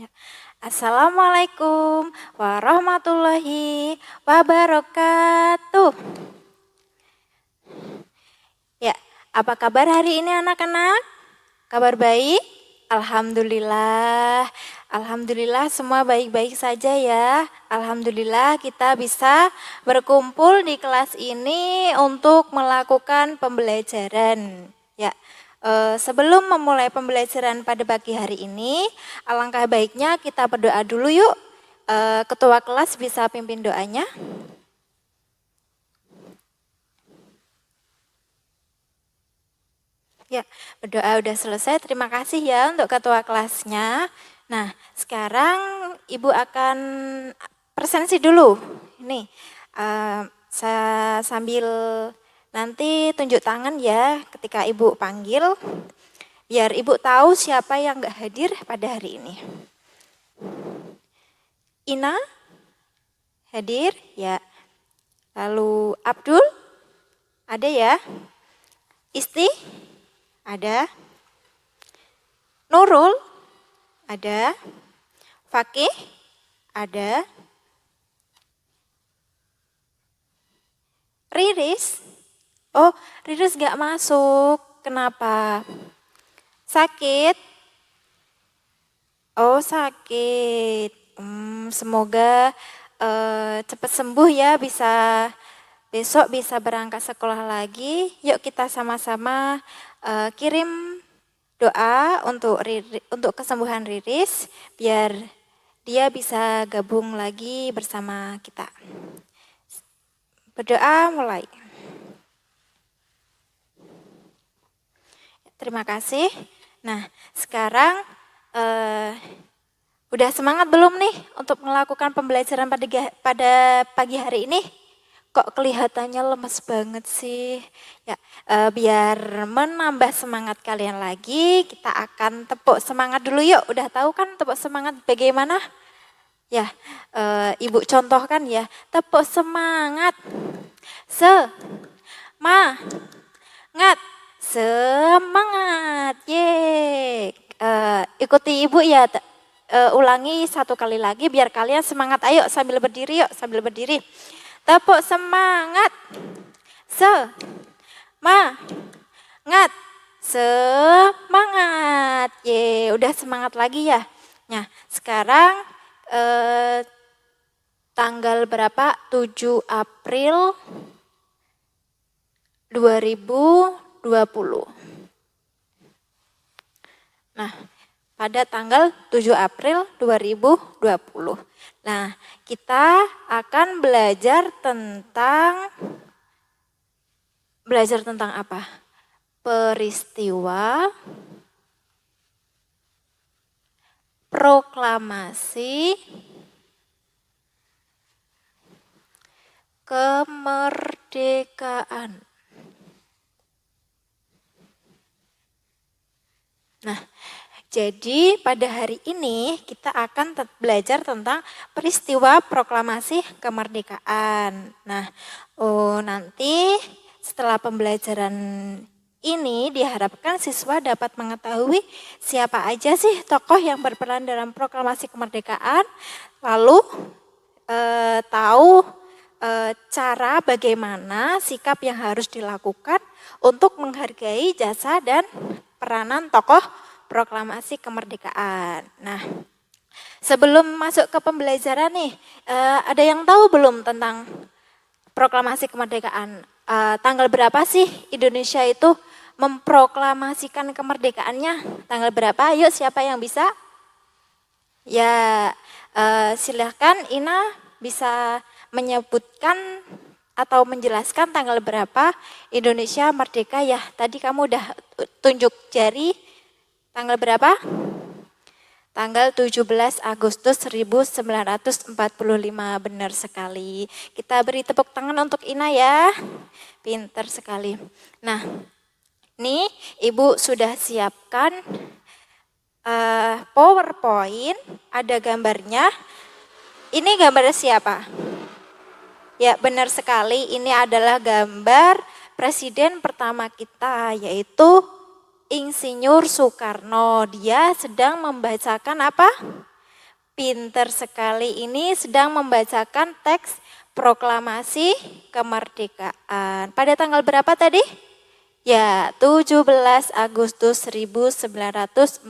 Ya. Assalamualaikum warahmatullahi wabarakatuh. Ya, apa kabar hari ini anak-anak? Kabar baik? Alhamdulillah. Alhamdulillah semua baik-baik saja ya. Alhamdulillah kita bisa berkumpul di kelas ini untuk melakukan pembelajaran. Ya. Sebelum memulai pembelajaran pada pagi hari ini, alangkah baiknya kita berdoa dulu yuk. Ketua kelas bisa pimpin doanya. Ya, berdoa udah selesai. Terima kasih ya untuk ketua kelasnya. Nah, sekarang Ibu akan presensi dulu. Ini, saya sambil nanti tunjuk tangan ya ketika Ibu panggil. Biar Ibu tahu siapa yang nggak hadir pada hari ini. Ina hadir ya. Lalu Abdul ada ya. Isti ada. Nurul ada. Fakih ada. Riris. Oh, Riris gak masuk. Kenapa? Sakit? Oh, sakit. Semoga cepat sembuh ya, besok bisa berangkat sekolah lagi. Yuk kita sama-sama kirim doa untuk kesembuhan Riris biar dia bisa gabung lagi bersama kita. Berdoa mulai. Terima kasih. Nah, sekarang udah semangat belum nih untuk melakukan pembelajaran pada pagi hari ini? Kok kelihatannya lemes banget sih? Ya, biar menambah semangat kalian lagi, kita akan tepuk semangat dulu yuk. Udah tahu kan tepuk semangat bagaimana? Ya, Ibu contohkan ya. Tepuk semangat. Semangat. Yeay. Ikuti Ibu ya. Ulangi satu kali lagi biar kalian semangat. Ayo sambil berdiri yuk, sambil berdiri. Tepuk semangat. Semangat. Ye, udah semangat lagi ya. Nah, sekarang tanggal berapa? 7 April 2020. Nah, pada tanggal 7 April 2020. Nah, kita akan belajar tentang apa? Peristiwa proklamasi kemerdekaan. Nah, jadi pada hari ini kita akan belajar tentang peristiwa proklamasi kemerdekaan. Nah, nanti setelah pembelajaran ini diharapkan siswa dapat mengetahui siapa aja sih tokoh yang berperan dalam proklamasi kemerdekaan, lalu tahu cara bagaimana sikap yang harus dilakukan untuk menghargai jasa dan peranan tokoh proklamasi kemerdekaan. Nah, sebelum masuk ke pembelajaran nih, ada yang tahu belum tentang proklamasi kemerdekaan? Tanggal berapa sih Indonesia itu memproklamasikan kemerdekaannya? Tanggal berapa? Ayo siapa yang bisa? Ya, silahkan Ina bisa menyebutkan atau menjelaskan tanggal berapa Indonesia merdeka ya. Tadi kamu udah tunjuk jari tanggal berapa? Tanggal 17 Agustus 1945, benar sekali. Kita beri tepuk tangan untuk Ina ya. Pintar sekali. Nah, nih Ibu sudah siapkan PowerPoint, ada gambarnya. Ini gambar siapa? Ya, benar sekali. Ini adalah gambar presiden pertama kita, yaitu Insinyur Soekarno. Dia sedang membacakan apa? pinter sekali, ini sedang membacakan teks proklamasi kemerdekaan. Pada tanggal berapa tadi? Ya, 17 Agustus 1945.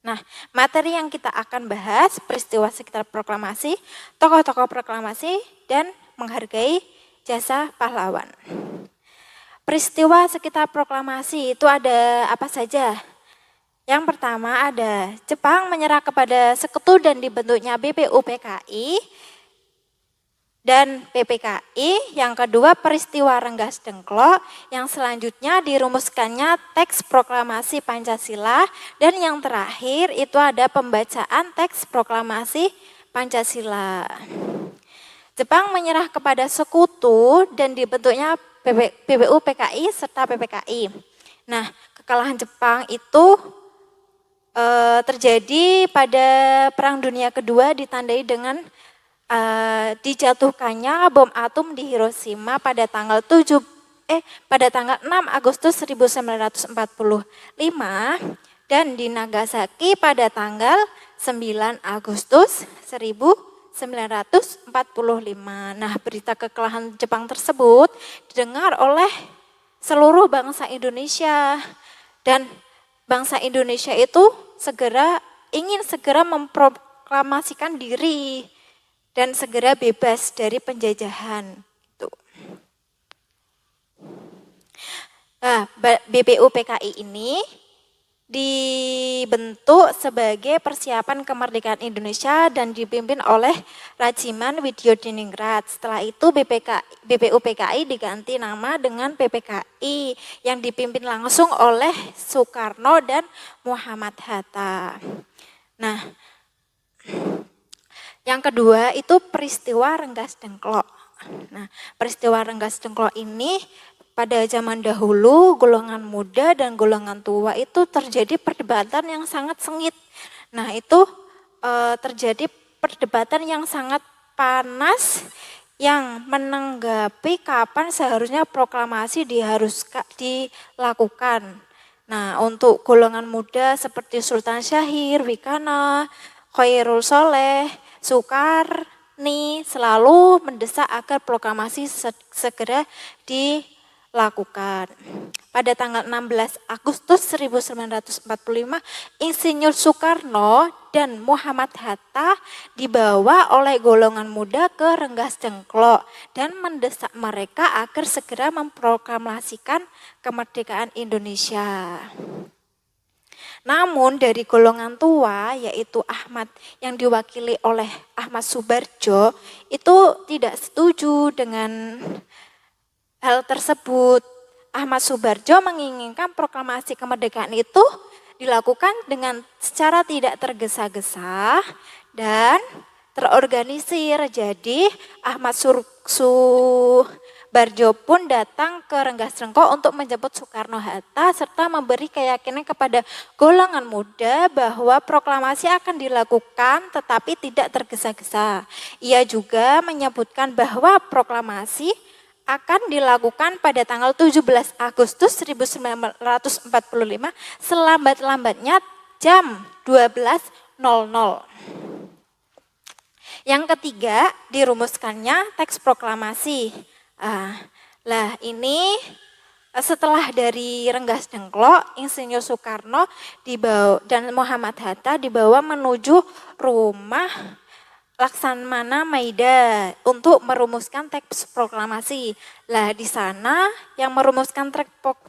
Nah, materi yang kita akan bahas, peristiwa sekitar proklamasi, tokoh-tokoh proklamasi, dan menghargai jasa pahlawan. Peristiwa sekitar proklamasi itu ada apa saja? Yang pertama ada Jepang menyerah kepada sekutu dan dibentuknya BPUPKI dan PPKI. Yang kedua peristiwa Rengas Dengklok. Yang selanjutnya dirumuskannya teks proklamasi Pancasila. Dan yang terakhir itu ada pembacaan teks proklamasi Pancasila. Jepang menyerah kepada sekutu dan dibentuknya BPUPKI serta PPKI. Nah, kekalahan Jepang itu terjadi pada Perang Dunia Kedua, ditandai dengan dijatuhkannya bom atom di Hiroshima pada tanggal 6 Agustus 1945 dan di Nagasaki pada tanggal 9 Agustus 1945. Nah, berita kekalahan Jepang tersebut didengar oleh seluruh bangsa Indonesia, dan bangsa Indonesia itu ingin segera memproklamasikan diri dan segera bebas dari penjajahan. Nah, BPUPKI ini dibentuk sebagai persiapan kemerdekaan Indonesia dan dipimpin oleh Rajiman Widyodiningrat. Setelah itu BPUPKI diganti nama dengan PPKI yang dipimpin langsung oleh Soekarno dan Muhammad Hatta. Nah, yang kedua itu peristiwa Rengas Dengklok. Nah, peristiwa Rengas Dengklok ini pada zaman dahulu golongan muda dan golongan tua itu terjadi perdebatan yang sangat sengit. Nah, itu terjadi perdebatan yang sangat panas yang menanggapi kapan seharusnya proklamasi dilakukan. Nah, untuk golongan muda seperti Sultan Syahir, Wikana, Khairul Soleh, Soekarni selalu mendesak agar proklamasi segera dilakukan. Pada tanggal 16 Agustus 1945, Insinyur Soekarno dan Muhammad Hatta dibawa oleh golongan muda ke Rengas Dengklok dan mendesak mereka agar segera memproklamasikan kemerdekaan Indonesia. Namun dari golongan tua, yaitu Ahmad yang diwakili oleh Ahmad Soebardjo, itu tidak setuju dengan hal tersebut. Ahmad Soebardjo menginginkan proklamasi kemerdekaan itu dilakukan dengan secara tidak tergesa-gesa dan terorganisir. Jadi Ahmad Soebardjo pun datang ke Rengas Dengklok untuk menjemput Soekarno-Hatta serta memberi keyakinan kepada golongan muda bahwa proklamasi akan dilakukan tetapi tidak tergesa-gesa. Ia juga menyebutkan bahwa proklamasi akan dilakukan pada tanggal 17 Agustus 1945 selambat-lambatnya jam 12.00. Yang ketiga, dirumuskannya teks proklamasi. Ini setelah dari Rengas Dengklok, Insinyur Soekarno dan Muhammad Hatta dibawa menuju rumah Laksamana Maida untuk merumuskan teks proklamasi. Di sana yang merumuskan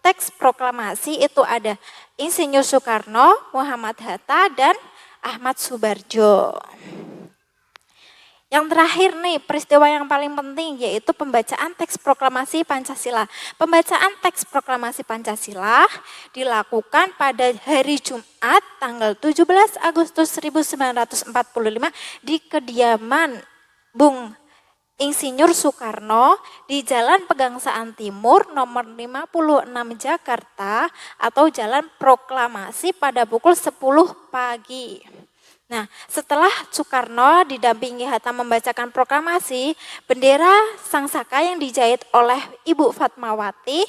teks proklamasi itu ada Insinyur Soekarno, Muhammad Hatta, dan Ahmad Soebardjo. Yang terakhir nih, peristiwa yang paling penting yaitu pembacaan teks proklamasi Pancasila. Pembacaan teks proklamasi Pancasila dilakukan pada hari Jumat tanggal 17 Agustus 1945 di kediaman Bung Insinyur Soekarno di Jalan Pegangsaan Timur nomor 56 Jakarta atau Jalan Proklamasi pada pukul 10 pagi. Nah, setelah Soekarno didampingi Hatta membacakan proklamasi, bendera Sang Saka yang dijahit oleh Ibu Fatmawati,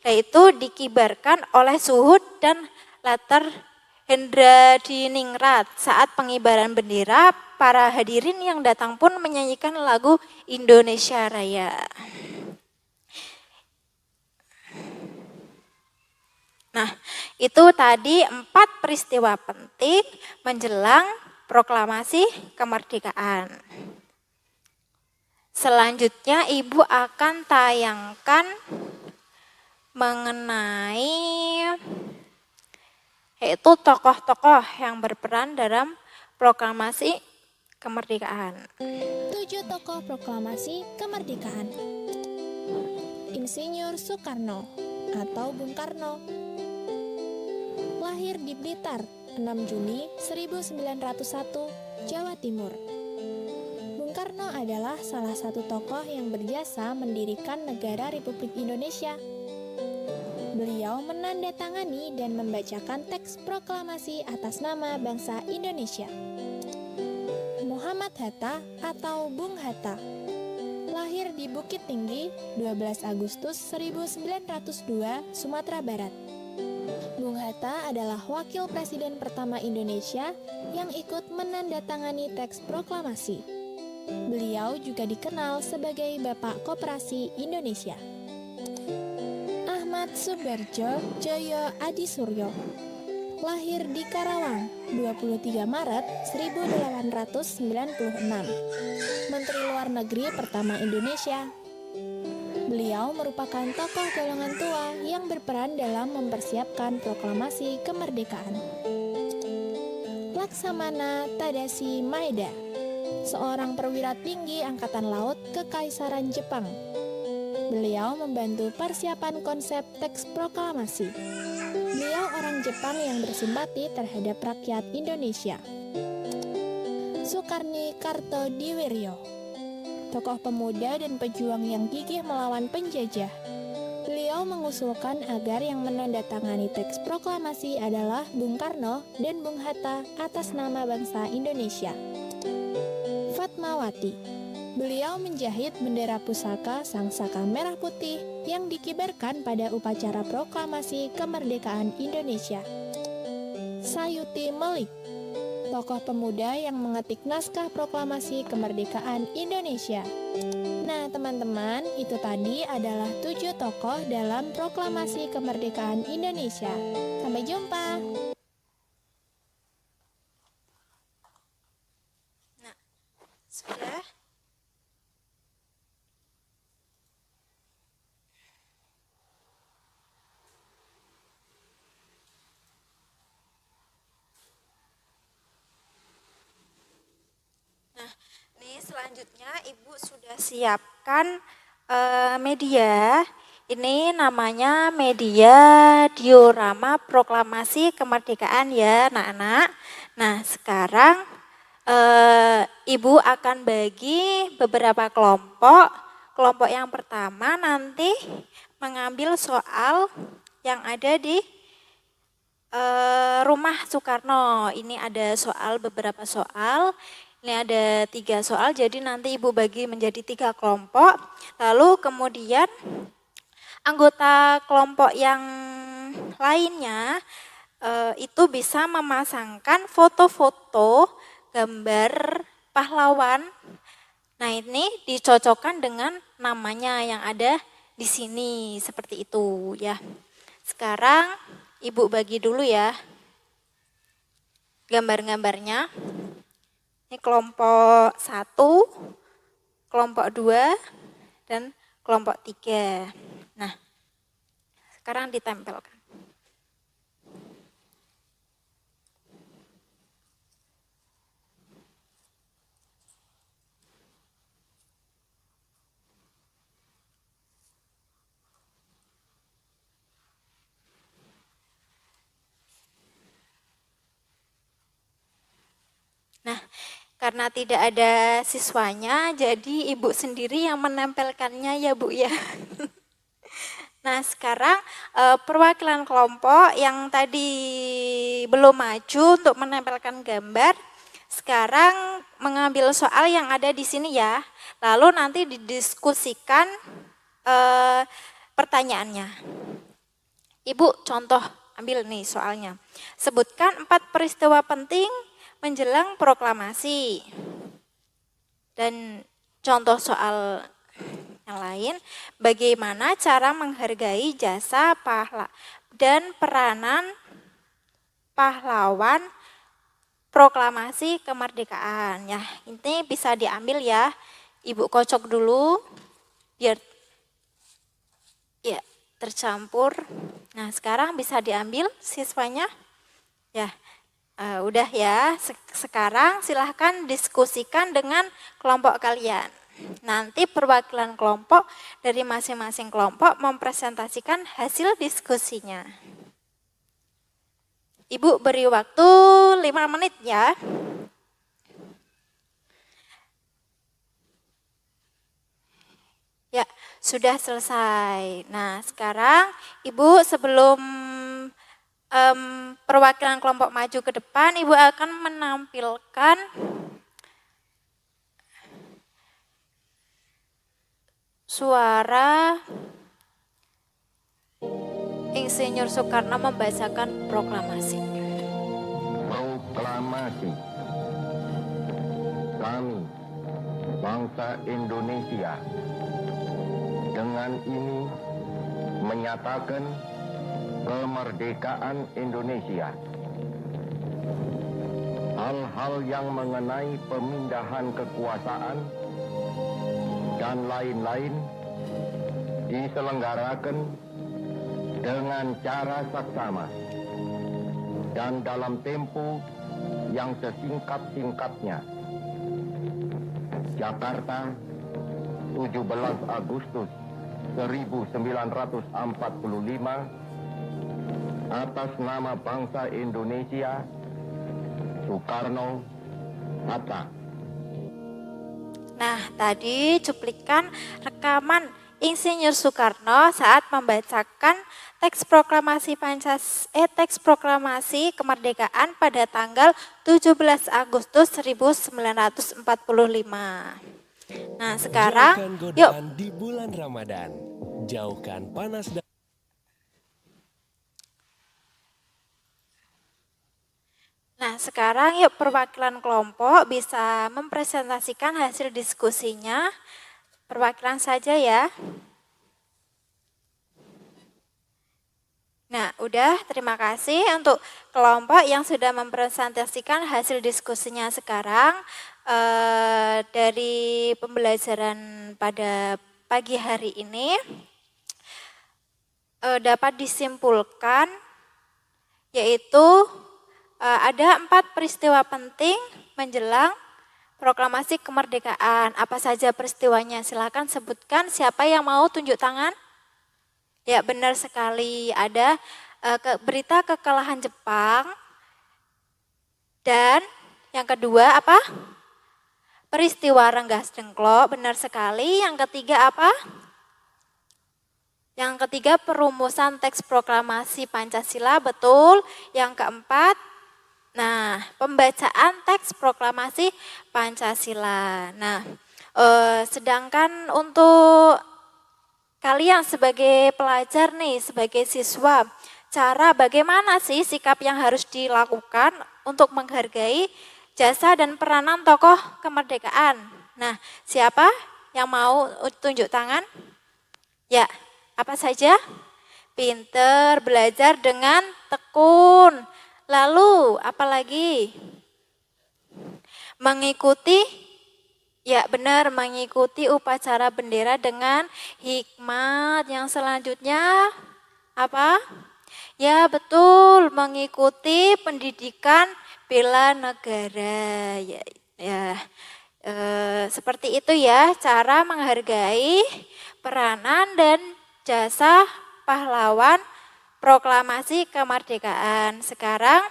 yaitu dikibarkan oleh Suhud dan latar Hendra Diningrat. Saat pengibaran bendera, para hadirin yang datang pun menyanyikan lagu Indonesia Raya. Nah, itu tadi 4 peristiwa penting menjelang proklamasi kemerdekaan. Selanjutnya Ibu akan tayangkan mengenai yaitu tokoh-tokoh yang berperan dalam proklamasi kemerdekaan. 7 tokoh proklamasi kemerdekaan. Insinyur Soekarno atau Bung Karno. Lahir di Blitar, 6 Juni 1901, Jawa Timur. Bung Karno adalah salah satu tokoh yang berjasa mendirikan negara Republik Indonesia. Beliau menandatangani dan membacakan teks proklamasi atas nama bangsa Indonesia. Muhammad Hatta atau Bung Hatta. Lahir di Bukit Tinggi, 12 Agustus 1902, Sumatera Barat. Bung Hatta adalah wakil presiden pertama Indonesia yang ikut menandatangani teks proklamasi. Beliau juga dikenal sebagai Bapak Koperasi Indonesia. Ahmad Subarjo Joyo Adisuryo. Lahir di Karawang, 23 Maret 1896. Menteri Luar Negeri pertama Indonesia. Beliau merupakan tokoh golongan tua yang berperan dalam mempersiapkan proklamasi kemerdekaan. Laksamana Tadashi Maeda, seorang perwira tinggi Angkatan Laut Kekaisaran Jepang. Beliau membantu persiapan konsep teks proklamasi. Beliau orang Jepang yang bersimpati terhadap rakyat Indonesia. Soekarni Kartodiwiryo, tokoh pemuda dan pejuang yang gigih melawan penjajah. Beliau mengusulkan agar yang menandatangani teks proklamasi adalah Bung Karno dan Bung Hatta atas nama bangsa Indonesia. Fatmawati, beliau menjahit bendera pusaka Sangsaka Merah Putih yang dikibarkan pada upacara proklamasi kemerdekaan Indonesia. Sayuti Melik, tokoh pemuda yang mengetik naskah proklamasi kemerdekaan Indonesia. Nah teman-teman, itu tadi adalah 7 tokoh dalam proklamasi kemerdekaan Indonesia. Sampai jumpa. Nah, sudah. Nah, ini selanjutnya Ibu sudah siapkan media. Ini namanya media diorama proklamasi kemerdekaan ya anak-anak. Nah sekarang Ibu akan bagi beberapa kelompok. Kelompok yang pertama nanti mengambil soal yang ada di rumah Soekarno. Ini ada soal, beberapa soal. Ini ada 3 soal, jadi nanti Ibu bagi menjadi 3 kelompok. Lalu kemudian anggota kelompok yang lainnya itu bisa memasangkan foto-foto gambar pahlawan. Nah ini dicocokkan dengan namanya yang ada di sini, seperti itu ya. Sekarang Ibu bagi dulu ya gambar-gambarnya. Ini kelompok 1, kelompok 2, dan kelompok 3. Nah, sekarang ditempelkan. Nah, karena tidak ada siswanya, jadi Ibu sendiri yang menempelkannya ya Bu ya. Nah sekarang perwakilan kelompok yang tadi belum maju untuk menempelkan gambar, sekarang mengambil soal yang ada di sini ya. Lalu nanti didiskusikan pertanyaannya. Ibu contoh ambil nih soalnya. Sebutkan 4 peristiwa penting menjelang proklamasi. Dan contoh soal yang lain, bagaimana cara menghargai jasa dan peranan pahlawan proklamasi kemerdekaan. Ya, ini bisa diambil ya. Ibu kocok dulu biar ya tercampur. Nah, sekarang bisa diambil siswanya. Ya, udah ya. Sekarang silahkan diskusikan dengan kelompok kalian. Nanti perwakilan kelompok dari masing-masing kelompok mempresentasikan hasil diskusinya. Ibu beri waktu 5 menit ya. Ya, sudah selesai. Nah, sekarang Ibu sebelum perwakilan kelompok maju ke depan, Ibu akan menampilkan suara Insinyur Soekarno membacakan proklamasi. Proklamasi. Kami, bangsa Indonesia, dengan ini menyatakan kemerdekaan Indonesia. Hal-hal yang mengenai pemindahan kekuasaan dan lain-lain diselenggarakan dengan cara saksama dan dalam tempo yang sesingkat-singkatnya. Jakarta, 17 Agustus 1945, atas nama bangsa Indonesia, Soekarno, Hatta. Nah, tadi cuplikan rekaman Insinyur Soekarno saat membacakan teks proklamasi kemerdekaan pada tanggal 17 Agustus 1945. Nah, sekarang jauhkan godaan di bulan Ramadan. Jauhkan panas dan Nah, sekarang yuk perwakilan kelompok bisa mempresentasikan hasil diskusinya. Perwakilan saja ya. Nah, udah, terima kasih untuk kelompok yang sudah mempresentasikan hasil diskusinya sekarang. Dari pembelajaran pada pagi hari ini dapat disimpulkan yaitu ada 4 peristiwa penting menjelang proklamasi kemerdekaan. Apa saja peristiwanya? Silakan sebutkan, siapa yang mau tunjuk tangan? Ya, benar sekali. Ada berita kekalahan Jepang. Dan yang kedua apa? Peristiwa Rengas Dengklok, benar sekali. Yang ketiga apa? Yang ketiga perumusan teks proklamasi Pancasila, betul. Yang keempat, nah, pembacaan teks proklamasi Pancasila. Nah, sedangkan untuk kalian sebagai pelajar nih, sebagai siswa, cara bagaimana sih sikap yang harus dilakukan untuk menghargai jasa dan peranan tokoh kemerdekaan? Nah, siapa yang mau tunjuk tangan? Ya, apa saja? Pinter, belajar dengan tekun. Lalu, apalagi? Mengikuti, ya benar, mengikuti upacara bendera dengan hikmat. Yang selanjutnya apa? Ya betul, mengikuti pendidikan bela negara. Seperti itu ya cara menghargai peranan dan jasa pahlawan proklamasi kemerdekaan. Sekarang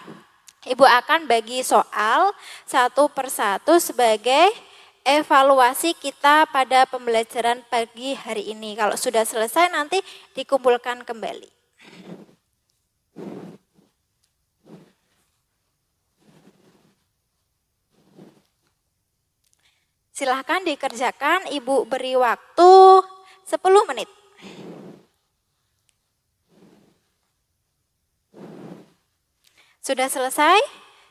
Ibu akan bagi soal satu persatu sebagai evaluasi kita pada pembelajaran pagi hari ini. Kalau sudah selesai nanti dikumpulkan kembali. Silahkan dikerjakan, Ibu beri waktu 10 menit. Sudah selesai?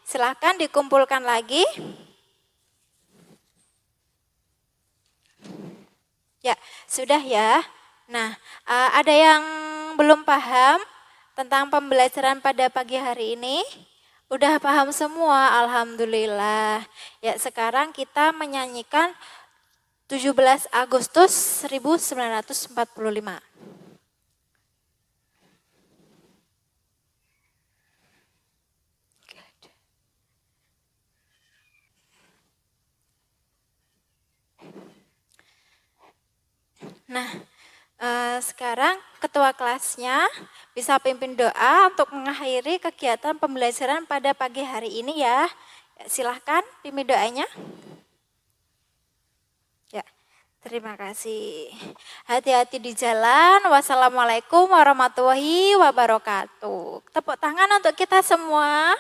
Silahkan dikumpulkan lagi. Ya, sudah ya. Nah, ada yang belum paham tentang pembelajaran pada pagi hari ini? Udah paham semua, alhamdulillah. Ya, sekarang kita menyanyikan 17 Agustus 1945. Nah, sekarang ketua kelasnya bisa pimpin doa untuk mengakhiri kegiatan pembelajaran pada pagi hari ini ya. Silahkan pimpin doanya. Ya, terima kasih. Hati-hati di jalan. Wassalamualaikum warahmatullahi wabarakatuh. Tepuk tangan untuk kita semua.